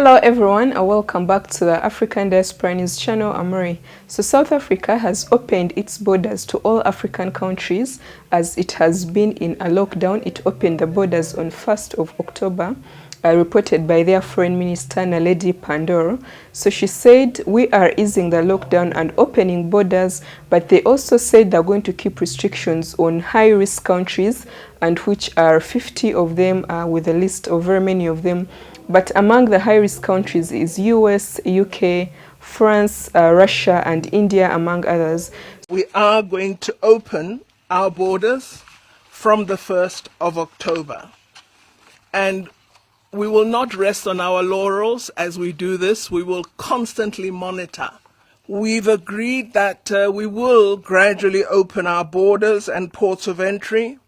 Hello everyone and welcome back to the African Diaspora News channel. I'm Marie. So South Africa has opened its borders to all African countries as it has been in a lockdown. It opened the borders on 1st of October, reported by their Foreign Minister Naledi Pandor. So she said, we are easing the lockdown and opening borders, but they also said they're going to keep restrictions on high-risk countries, and which are 50 of them, with a list of very many of them. But among the high-risk countries is US, UK, France, Russia, and India, among others. We are going to open our borders from the 1st of October. And we will not rest on our laurels as we do this. We will constantly monitor. We've agreed that we will gradually open our borders and ports of entry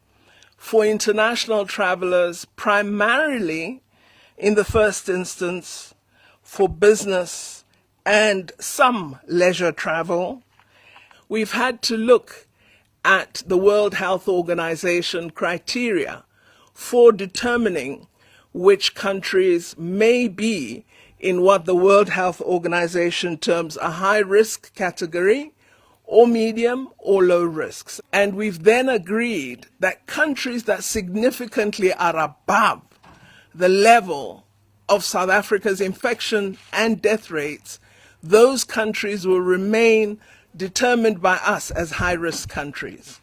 for international travelers, primarily in the first instance for business and some leisure travel. We've had to look at the World Health Organization criteria for determining which countries may be in what the World Health Organization terms a high-risk category, or medium or low risks. And we've then agreed that countries that significantly are above the level of South Africa's infection and death rates, those countries will remain determined by us as high-risk countries.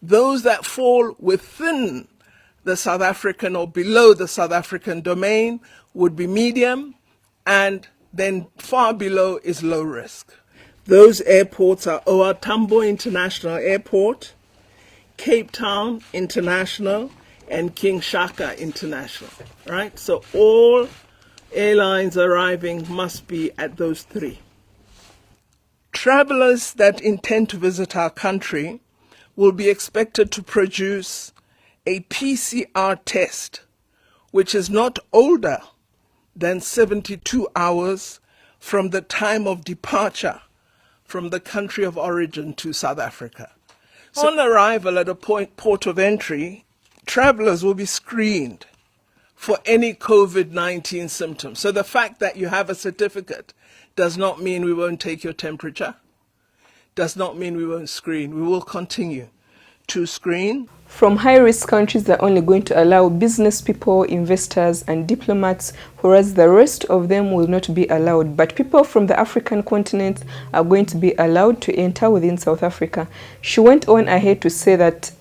Those that fall within the South African or below the South African domain would be medium, and then far below is low risk. Those airports are OR Tambo International Airport, Cape Town International, and King Shaka International, right? So all airlines arriving must be at those three. Travelers that intend to visit our country will be expected to produce a PCR test, which is not older than 72 hours from the time of departure from the country of origin to South Africa. So on arrival at a port of entry, travelers will be screened for any COVID-19 symptoms. So the fact that you have a certificate does not mean we won't take your temperature, does not mean we won't screen. We will continue to screen. From high-risk countries, they're only going to allow business people, investors, and diplomats, whereas the rest of them will not be allowed. But people from the African continent are going to be allowed to enter within South Africa. She went on ahead to say that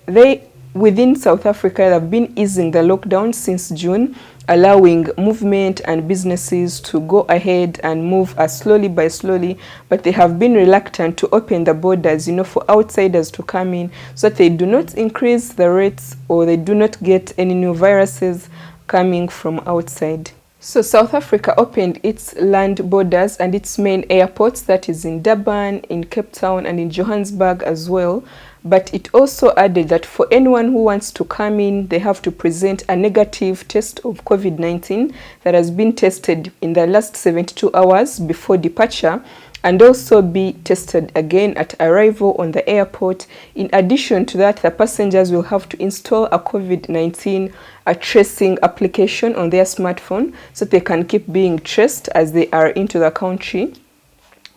within South Africa, they've been easing the lockdown since June, allowing movement and businesses to go ahead and move slowly by slowly, but they have been reluctant to open the borders, for outsiders to come in, so that they do not increase the rates or they do not get any new viruses coming from outside. So South Africa opened its land borders and its main airports, that is in Durban, in Cape Town, and in Johannesburg as well. But it also added that for anyone who wants to come in, they have to present a negative test of COVID-19 that has been tested in the last 72 hours before departure, and also be tested again at arrival on the airport. In addition to that, the passengers will have to install a COVID-19 tracing application on their smartphone so they can keep being traced as they are into the country.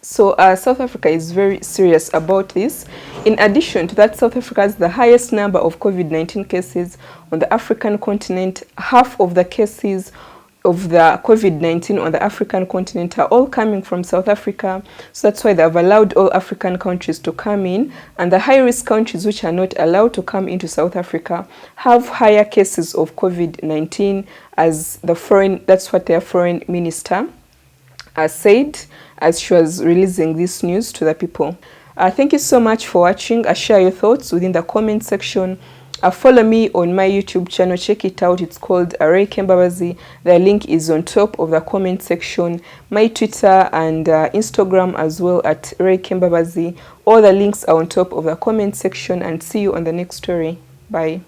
So South Africa is very serious about this. In addition to that, South Africa has the highest number of COVID-19 cases on the African continent. Half of the cases of the COVID-19 on the African continent are all coming from South Africa. So that's why they've allowed all African countries to come in. And the high-risk countries which are not allowed to come into South Africa have higher cases of COVID-19, as that's what their foreign minister said as she was releasing this news to the people. Thank you so much for watching. Share your thoughts within the comment section. Follow me on my YouTube channel. Check it out. It's called Ray Kembabazi. The link is on top of the comment section. My Twitter and Instagram as well at Ray Kembabazi. All the links are on top of the comment section, and see you on the next story. Bye.